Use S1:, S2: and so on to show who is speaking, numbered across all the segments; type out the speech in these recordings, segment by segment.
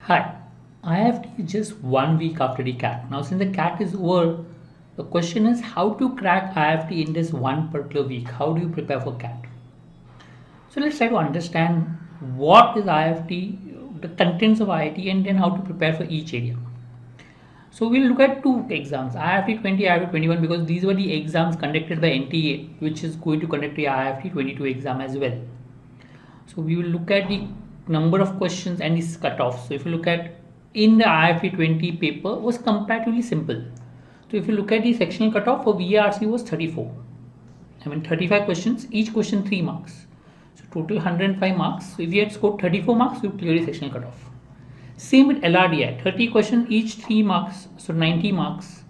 S1: Hi, IFT is just 1 week after the CAT. Now, since the CAT is over, the question is how to crack IFT in this one particular week. How do you prepare for CAT? So, let's try to understand what is IFT, the contents of IIT, and then how to prepare for each area. So, we'll look at two exams IFT 20, IFT 21, because these were the exams conducted by NTA, which is going to conduct the IFT 22 exam as well. So we will look at the number of questions and its cutoffs. So if you look at in the IFT 20 paper was comparatively simple. So if you look at the sectional cutoff for VRC was 34. 35 questions, each question 3 marks. So total 105 marks. So if you had scored 34 marks, you clear the sectional cutoff. Same with LRDI, 30 questions, each 3 marks, so 90 marks.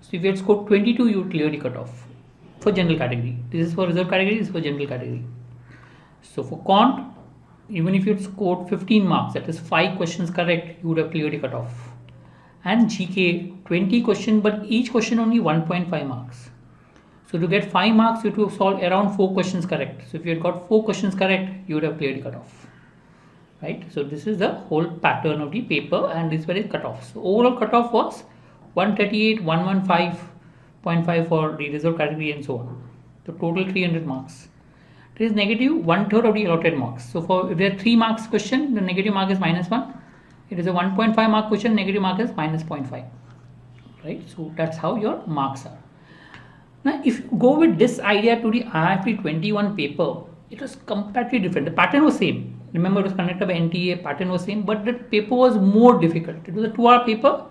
S1: So if you had scored 22, you would clear the cutoff for general category. This is for reserve category, this is for general category. So for quant, even if you had scored 15 marks, that is 5 questions correct, you would have cleared the cutoff. And GK, 20 questions, but each question only 1.5 marks. So to get 5 marks, you have to solve around 4 questions correct. So if you had got 4 questions correct, you would have cleared the cutoff. Right? So this is the whole pattern of the paper, and this was the cutoff. So overall cutoff was 138, 115.5 for the reserve category and so on. So total 300 marks. It is negative 1/3 of the allotted marks. So for if there are 3 marks question, the negative mark is -1. It is a 1.5 mark question, negative mark is -0.5. Right? So that's how your marks are. Now if you go with this idea to the IFT 21 paper, it was completely different. The pattern was same. Remember, it was conducted by NTA, pattern was same, but the paper was more difficult. It was a 2-hour paper,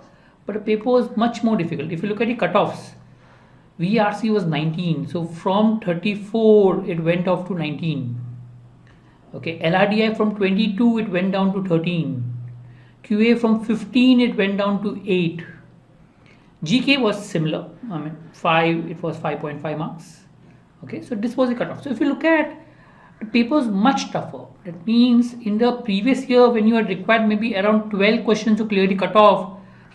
S1: but the paper was much more difficult. If you look at the cutoffs, VRC was 19, so from 34 it went off to 19. Okay, LRDI from 22 it went down to 13. QA from 15 it went down to 8. GK was similar. 5, it was 5.5 marks. Okay, so this was the cutoff. So if you look at the paper is much tougher. That means in the previous year when you had required maybe around 12 questions to clear the cutoff,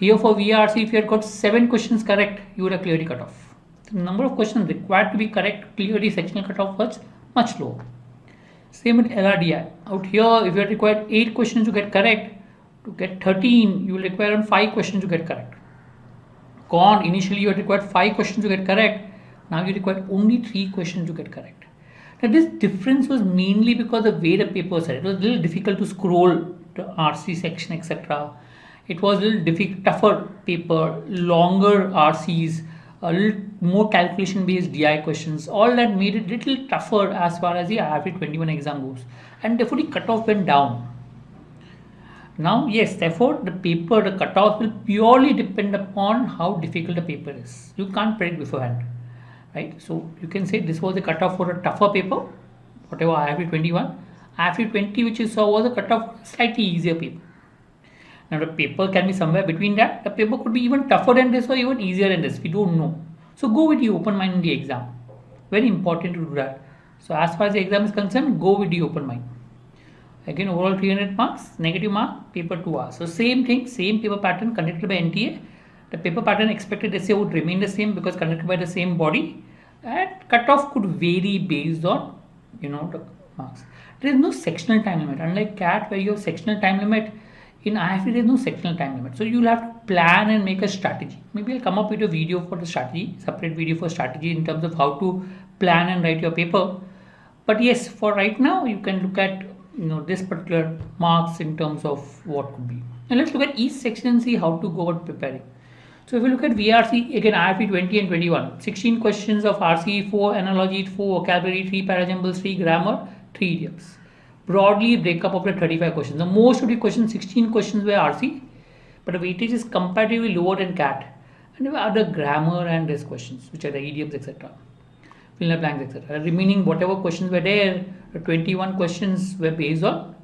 S1: here for VRC if you had got 7 questions correct, you would have cleared the cutoff. The number of questions required to be correct to clear the sectional cutoff was much lower. Same with LRDI. Out here, if you had required 8 questions to get correct, to get 13, you will require around 5 questions to get correct. Quant, initially you had required 5 questions to get correct, now you require only 3 questions to get correct. Now this difference was mainly because of the way the paper was set. It was a little difficult to scroll the RC section, etc. It was a little tougher paper, longer RCs, a little more calculation based DI questions. All that made it a little tougher as far as the IFT 21 exam goes, and therefore the cutoff went down. Now yes, therefore the paper, the cutoff will purely depend upon how difficult the paper is. You can't predict beforehand. Right? So you can say this was a cutoff for a tougher paper, whatever IFT 21. IFT 20 which you saw was a cutoff slightly easier paper. Now the paper can be somewhere between that. The paper could be even tougher than this or even easier than this. We don't know. So go with the open mind in the exam. Very important to do that. So as far as the exam is concerned, go with the open mind. Again, overall 300 marks, negative mark, paper 2 hours. So same thing, same paper pattern conducted by NTA. The paper pattern expected essay would remain the same because conducted by the same body, and cutoff could vary based on the marks. There is no sectional time limit. Unlike CAT where you have sectional time limit, in IFT there is no sectional time limit. So you'll have to plan and make a strategy. Maybe I'll come up with a video for the strategy, separate video for strategy in terms of how to plan and write your paper. But yes, for right now you can look at this particular marks in terms of what could be. And let's look at each section and see how to go about preparing. So if you look at VRC, again IFT 20 and 21, 16 questions of RC, 4 analogy, 4 vocabulary, 3 parajumbles, 3 grammar, 3 idioms. Broadly breakup of the 35 questions. The most of the questions, 16 questions were RC, but the weightage is comparatively lower than CAT. And there were other grammar and these questions, which are the idioms, etc. Fill in the blanks, etc. Remaining whatever questions were there, the 21 questions were based on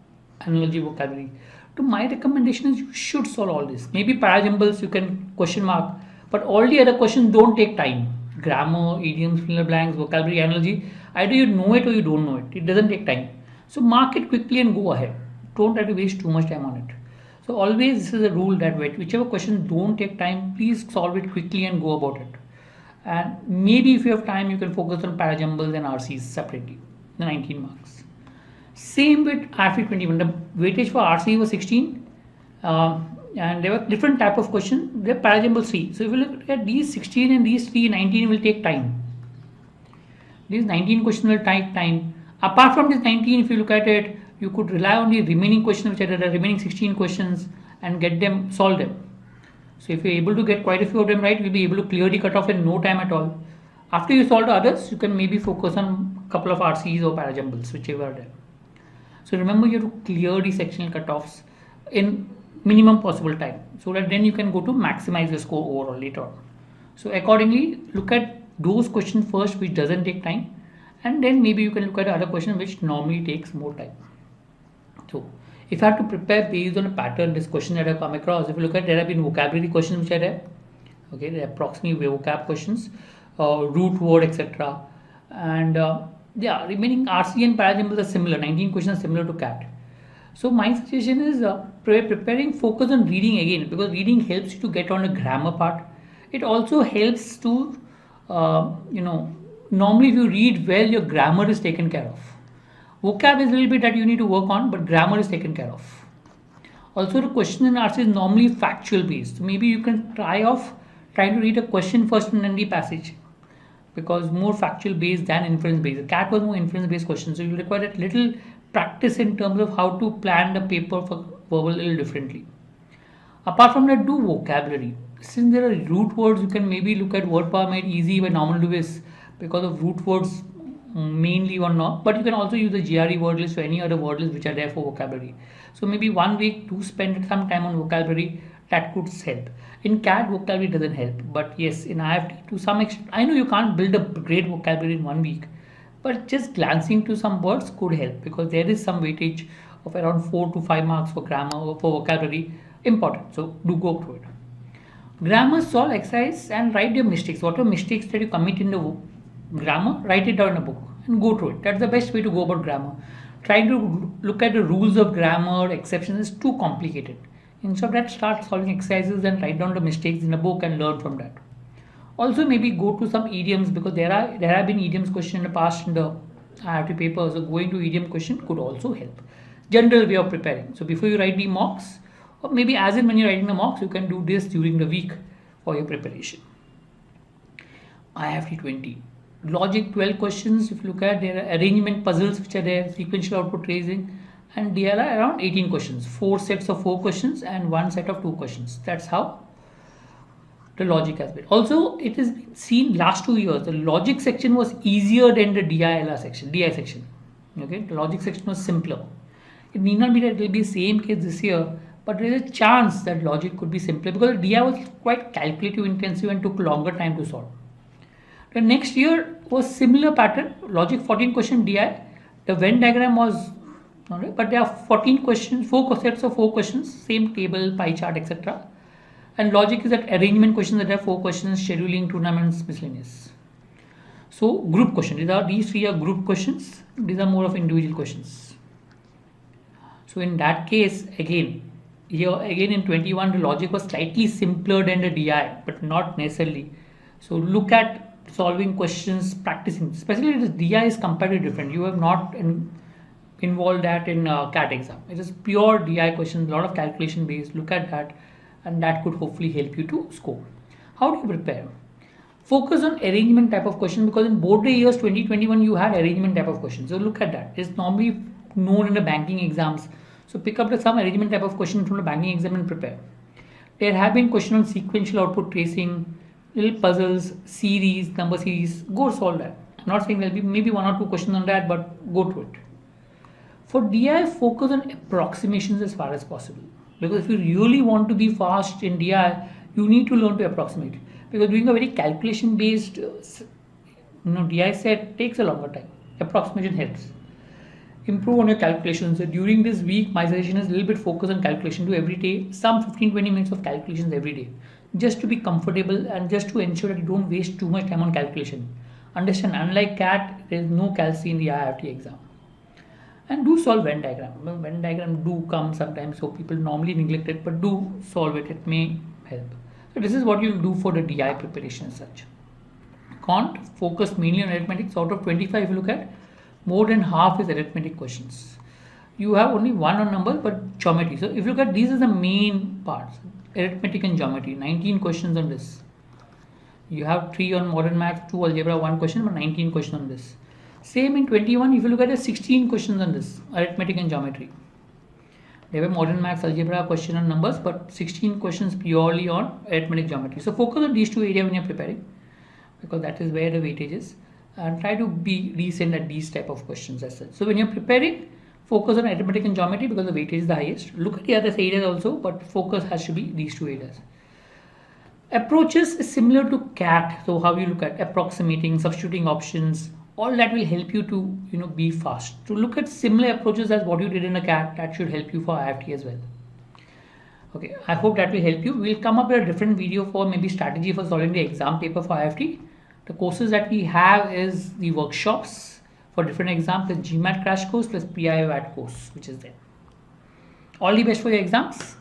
S1: analogy vocabulary. To my recommendation is you should solve all this. Maybe parajumbles you can question mark, but all the other questions don't take time. Grammar, idioms, fill in the blanks, vocabulary, analogy. Either you know it or you don't know it. It doesn't take time. So mark it quickly and go ahead. Don't try to waste too much time on it. So always this is a rule that whichever questions don't take time, please solve it quickly and go about it. And maybe if you have time, you can focus on parajumbles and RCs separately. The 19 marks. Same with IFT 21. The weightage for RC was 16 And there were different type of questions. They're parajumble 3. So if you look at these 16 and these 3, 19 will take time. These 19 questions will take time. Apart from this 19, if you look at it, you could rely on the remaining questions, which are the remaining 16 questions, and get them, solve them. So if you're able to get quite a few of them right, you'll be able to clear the cutoff in no time at all. After you solve the others, you can maybe focus on a couple of RCs or parajumbles, whichever are there. So remember, you have to clear the sectional cutoffs in minimum possible time, so that then you can go to maximize your score overall later on. So accordingly, look at those questions first which doesn't take time, and then maybe you can look at other question which normally takes more time. So if I have to prepare based on a pattern, this question that I have come across, if you look at, there have been vocabulary questions which are there. Okay, there are approximately vocab questions, root word, etc. And yeah, remaining RC and parajumbles are similar. 19 questions are similar to CAT. So my suggestion is preparing, focus on reading again, because reading helps you to get on the grammar part. It also helps to, normally if you read well, your grammar is taken care of. Vocab is a little bit that you need to work on, but grammar is taken care of. Also, the question in RC is normally factual based. So maybe you can trying to read a question first and then the passage, because more factual based than inference based. The CAT was more inference based question, so you require a little practice in terms of how to plan the paper for verbal a little differently. Apart from that, do vocabulary. Since there are root words, you can maybe look at word power made easy by normal Lewis because of root words mainly or not. But you can also use the GRE word list or any other word list which are there for vocabulary. So maybe 1 week to spend some time on vocabulary, that could help. In CAT, vocabulary doesn't help, but yes, in IFT to some extent, I know you can't build a great vocabulary in 1 week, but just glancing to some words could help, because there is some weightage of around 4 to 5 marks for grammar or for vocabulary important. So do go through it. Grammar, solve exercise and write your mistakes. Whatever mistakes that you commit in the grammar, write it down in a book and go through it. That's the best way to go about grammar. Trying to look at the rules of grammar, exceptions is too complicated. Instead of that, start solving exercises and write down the mistakes in a book and learn from that. Also, maybe go to some idioms, because there have been idioms question in the past in the IIT paper. So going to idiom question could also help. General way of preparing. So before you write the mocks, or maybe as in when you're writing the mocks, you can do this during the week for your preparation. IIT 20. Logic 12 questions. If you look at, there are arrangement puzzles which are there, sequential output tracing, and DLI around 18 questions. 4 sets of 4 questions and 1 set of 2 questions. That's how the logic has been. Also, it is seen last 2 years, the logic section was easier than the DI section. Okay, the logic section was simpler. It need not be that it will be same case this year, but there is a chance that logic could be simpler, because DI was quite calculative intensive and took longer time to solve. The next year was similar pattern, logic 14 question DI. The Venn diagram was, but there are 14 questions, 4 sets of 4 questions, same table, pie chart, etc. And logic is that arrangement questions, that there are 4 questions, scheduling, tournaments, miscellaneous. So group questions, these 3 are group questions, these are more of individual questions. So in that case, again in 21, the logic was slightly simpler than the DI, but not necessarily. So look at solving questions, practicing, especially the DI is completely different. You have not involved that in CAT exam. It is pure DI questions, a lot of calculation based. Look at that, and that could hopefully help you to score. How do you prepare? Focus on arrangement type of question, because in both the years 2021 you had arrangement type of questions. So look at that. It's normally known in the banking exams. So pick up some arrangement type of question from the banking exam and prepare. There have been questions on sequential output tracing, little puzzles, series, number series. Go solve that. I'm not saying there'll be maybe 1 or 2 questions on that, but go through it. For DI, focus on approximations as far as possible, because if you really want to be fast in DI, you need to learn to approximate, because doing a very calculation based DI set takes a longer time. Approximation helps. Improve on your calculations. So during this week, my suggestion is a little bit focus on calculation. Do every day some 15-20 minutes of calculations every day, just to be comfortable and just to ensure that you don't waste too much time on calculation. Understand, unlike CAT, there is no calci in the IIT exam. And do solve Venn diagram. Venn diagram do come sometimes, so people normally neglect it, but do solve it. It may help. So this is what you'll do for the DI preparation as such. Can't focus mainly on arithmetic. So out of 25, if you look at, more than half is arithmetic questions. you have only one on numbers but geometry. So if you look at these are the main parts, arithmetic and geometry, 19 questions on this. You have 3 on modern math, 2 algebra, 1 question, but 19 questions on this. Same in 21, if you look at it, 16 questions on this, arithmetic and geometry. They have modern maths, algebra, question on numbers, but 16 questions purely on arithmetic geometry. So focus on these two areas when you're preparing, because that is where the weightage is, and try to be decent at these type of questions as such. So when you're preparing, focus on arithmetic and geometry because the weightage is the highest. Look at the other areas also, but focus has to be these two areas. Approaches is similar to CAT. So how you look at approximating, substituting options, all that will help you to be fast. To look at similar approaches as what you did in a CAT, that should help you for IFT as well. Okay, I hope that will help you. We'll come up with a different video for maybe strategy for solving the exam paper for IFT. The courses that we have is the workshops for different exams, the GMAT crash course plus PIOAT course, which is there. All the best for your exams.